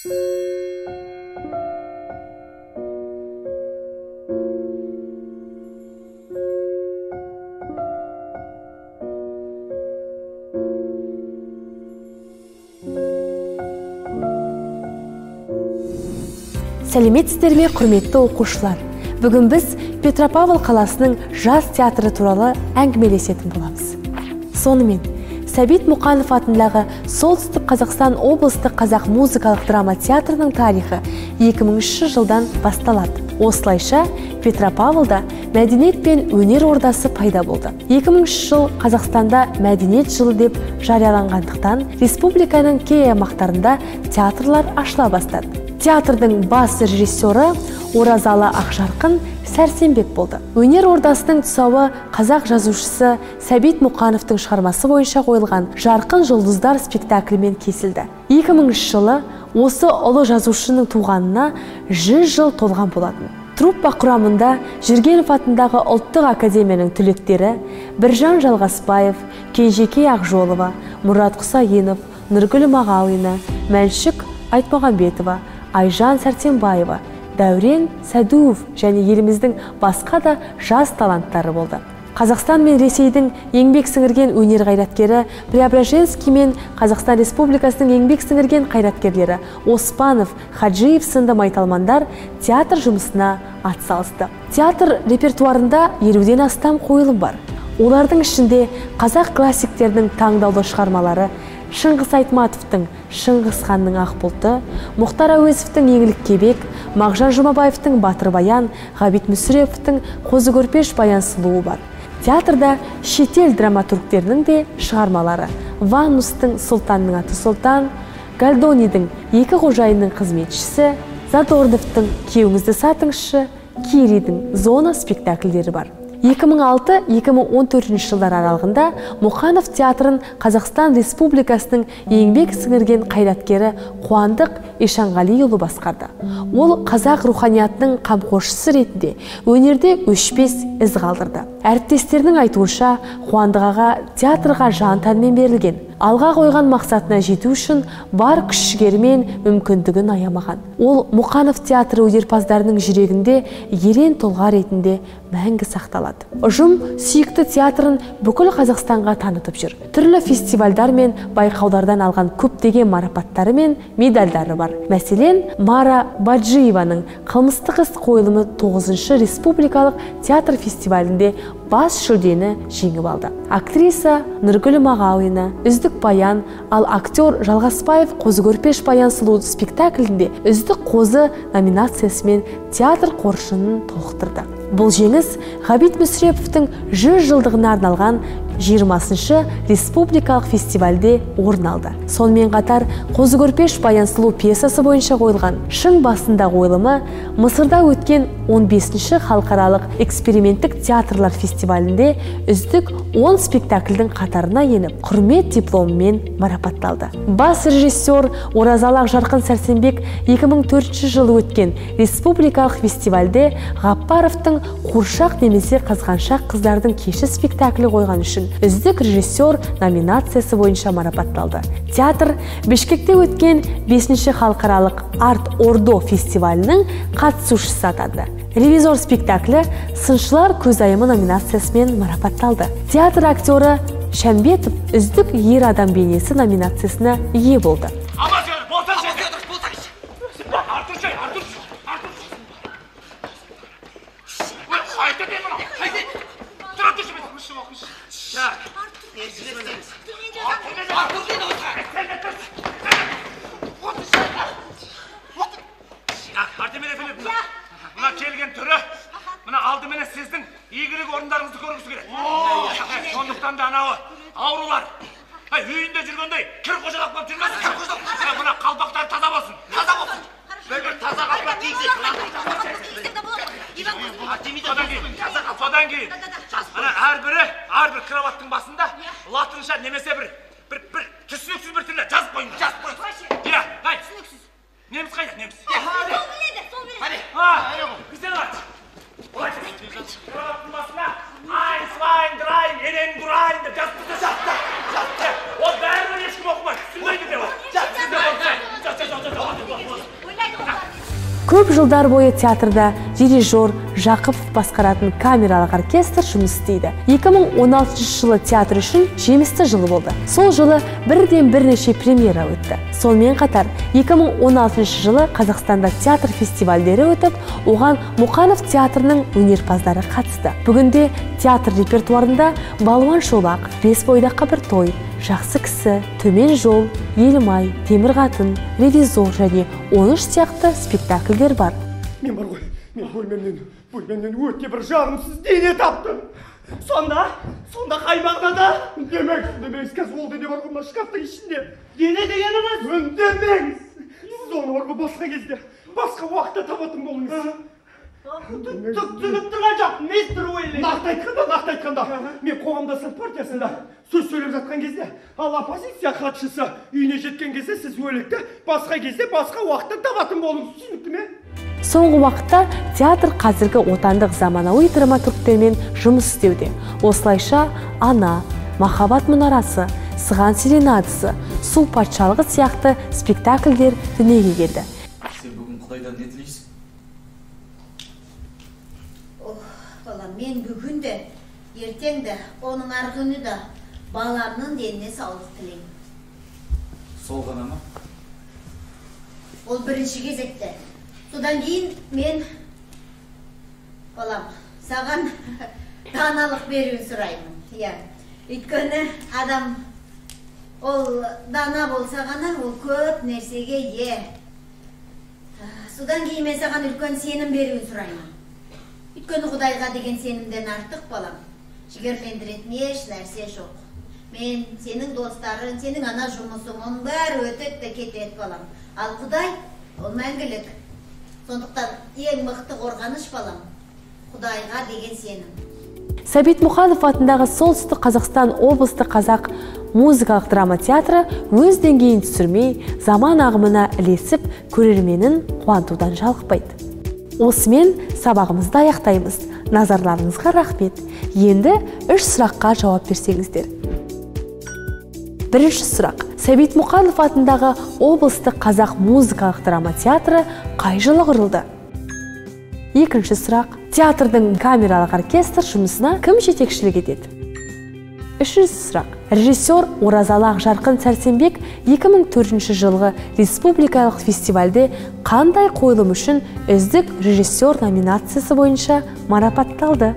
Сәлеметсіздер ме, құрметті оқушылар? Бүгін біз Петропавл қаласының жас театры туралы әңгімелесетін боламыз. Сонымен, Сәбит Мұқанов атындағы Солтүстік Қазақстан облыстық қазақ музыкалық драма театрының тарихы 2000 жылдан басталады. Осылайша, Петропавлда мәдениет пен өнер ордасы пайда болды. 2000 жыл Қазақстанда мәдениет жылы деп жарияланғандықтан, республиканың кей аймақтарында театрлар ашыла бастады. Театрдың бас режиссері Оразалы Ақжарқын Сәрсенбек болды. Өнер ордасының тұсауы қазақ жазушысы Сәбит Мұқановтың шығармасы бойынша қойылған «Жарқын жұлдыздар» спектаклімен кесілді. 2000 жылы осы ұлы жазушының туғанына 100 жыл толған болатын. Труппа құрамында Жүргенов атындағы ұлттық академияның түлектері Біржан Жалғасбаев, Кенжекей Ақжолова, Мұрат Құсайынов, Нұргүл Мағауина, Мәншік Айтмағамбетова, Айжан Сәрсенбаева, Дәурен Сәдуов және еліміздің басқа да жас таланттары болды. Қазақстан мен Ресейдің еңбек сіңірген өнер қайраткері Преображенский мен Қазақстан Республикасының еңбек сіңірген қайраткерлері Оспанов, Хаджиев сынды майталмандар театр жұмысына атсалысты. Театр репертуарында 50-ден астам қойылым бар. Олардың ішінде қазақ классиктерінің таңдаулы шығармалары Шыңғыс Айтматовтың Шыңғыс ханның ақ бұлты, Мұхтар Әуезовтің Еңлік кебек, Мағжан Жұмабаевтың Батыр баян, Ғабит Мүсіреповтің Қозы көрпеш баян сұлуы бар. Театрда шетел драматургтерінің де шығармалары Ванустың Сұлтанның аты Сұлтан, Гальдонидің Екі қожайынның қызметшісі, Задорновтың Кеуіңізді сатыңызшы, Киридің Зона спектакльдері бар. 2006-2014 жылдар аралығында Мұқанов театрын Қазақстан Республикасының еңбек сіңірген қайраткері Қуандық Ишанғалиұлы басқарды. Ол қазақ руханиятының қамқоршысы ретінде өнерде өшпес із қалдырды. Әріптестерінің айтуынша, Қуандық аға театрға жан-тәнмен берілген. Алға қойған мақсатына жету үшін бар күш-жігерімен мүмкіндігін аямаған. Ол Мұқанов театры өнерпаздарының жүрегінде ерен тұлға ретінде мәңгі сақталады. Ұжым сүйікті театрын бүкіл Қазақстанға танытып жүр. Түрлі фестивальдар мен байқаулардан алған көптеген марапаттары мен медальдары бар. Мәселен, Мара Баджиеваның қылмыстық іс қойылымы 9-шы республикалық театр фестивалінде бас жүлдені жеңіп алды. Актриса Нұргүл Мағауина үздік баян, ал актер Жалғасбаев Қозы көрпеш баян сұлу спектаклінде үздік қозы номинациясымен театр қоржынын толықтырды. Бұл жеңіс Ғабит Мүсіреповтің 100 жылдығына арналған 20-шы республикалық фестивальде орын алды. Сонымен қатар Қозы көрпеш баян сұлу пьесасы бойынша қойылған Шың басында қойылымы Мысырда өткен 15-ші халықаралық эксперименттік театрлар фестивалінде үздік 10 спектакльдің қатарына еніп, құрмет дипломымен марапатталды. Бас режиссер Оразалы Ақжарқын Сәрсенбек 2004 жылы өткен республикалық фестивальде Ғаппаровтың Қуыршақ немесе Қызғаншақ қыздардың кеші спектаклі қойған үшін үздік режиссер номинациясы бойынша марапатталды. Театр Бішкекте өткен 5-ші халықаралық Арт Ордо фестивалінің қатысушысы атанды. Ревизор спектаклі Сыншылар көзайымы номинациясымен марапатталды. Театр актері Шәмбетов үздік ер адам бейнесі номинациясына ие болды. Алдымен сіздің игілік орындарыңызды көргісі келеді. Сондықтан да анауы аурулар үйінде жүргендей кір қожалап болып жүрмесін. Мына қалпақтар таза болсын. Таза болсын. Бір таза қалпақ киіңіздер. Содан кейін әрбір кроваттың басында латынша немесе бір түсініксіз бір тілде жазып қойыңыз. Жазып қойыңыз. Иә, түсініксіз. Неміс қайда, неміс? Сол біледі, сол біледі. Бізден ат. Кроваттың басына Ein, zwei, drei, enen, durayın деп жазып тұрса жатты. Ол бәрібір ешкім оқымайды. Түсінбейді деп ол. Көп жылдар бойы театрда дирижер Жақыпов басқаратын камералық оркестр жұмыс істейді. 2016 жылы театр үшін жемісті жылы болды. Сол жылы бірден бірнеше премьера өтті. Сонымен қатар 2016 жылы Қазақстанда театр фестивальдері өтіп, оған Мұқанов театрының өнерпаздары қатысты. Бүгінде театр репертуарында Балуан шолақ, Бес бойдаққа бір той, Жақсы кісі, Төмен жол, Елімай, Темір қатын, Ревизор және 13 сияқты спектакльдер бар. Мен бар ғой, мен бөлмемнен өте бір жағымсыз дене таптым. Сонда қай мағынада? Үндемеңіз, қазір ол дене бар ғой, мына шкафтың ішінде. Дене дегеніңіз? Үндемеңіз. Сіз оны бар ғой, басқа кезде, басқа уақытта табатын болыңыз. Түсініп тұрған жоқ, мистер Уилли. Нақты айтқанда, мен қоғамдастық партиясында сөз сөйлеп жатқан кезде, ал оппозиция хатшысы үйіне жеткен кезде сіз өлікті басқа кезде, басқа уақытта табатын болыңыз. Түсінікті ме? Соңғы уақытта театр қазіргі отандық заманауи драматургтермен жұмыс істеуде. Осылайша Ана, Махаббат мұнарасы, Сыған серенадасы, Су патшалығы сияқты спектакльдер дүниеге келді. Сен бүгін Құдайдан не тілейсің? Балам, мен бүгін де, ертең де, оның арғыны да баламның деніне саулық тілеймін. Сол ғана ма? Ол бірінші кезекте. Содан кейін мен, балам, саған даналық беруін сұраймын. Өйткені адам ол дана болса ғана, ол көп нәрсеге ие. Содан кейін мен саған үлкен сенім беруін сұраймын. Өйткені Құдайға деген сенімден артық, балам. Жігерлендіретін еш нәрсе жоқ. Мен сенің достарын, сенің ана жұмысың, оның бәрі өтеді де кетеді, балам. Ал Құдай ол мәңгілік. Сондықтан ең мықты қорғаныш, балам, Құдайға деген сенім. Сәбит Мұқанов атындағы Солтүстік Қазақстан облыстық қазақ музыкалық драма театры өз деңгейін түсірмей, заман ағымына ілесіп, көрерменін қуантудан жалықпайды. Осымен сабағымызды аяқтаймыз. Назарларыңызға рахмет. Енді 3 сұраққа жауап берсеңіздер. Бірінші сұрақ. Сәбит Мұқанов атындағы облыстық қазақ музыкалық драма театры қай жылы құрылды? Екінші сұрақ. Театрдың камералық оркестр жұмысына кім жетекшілік етеді? Үшінші сұрақ. Режиссер Оразалы Ақжарқын Сәрсенбек 2004 жылғы республикалық фестивальде қандай қойылым үшін үздік режиссер номинациясы бойынша марапатталды?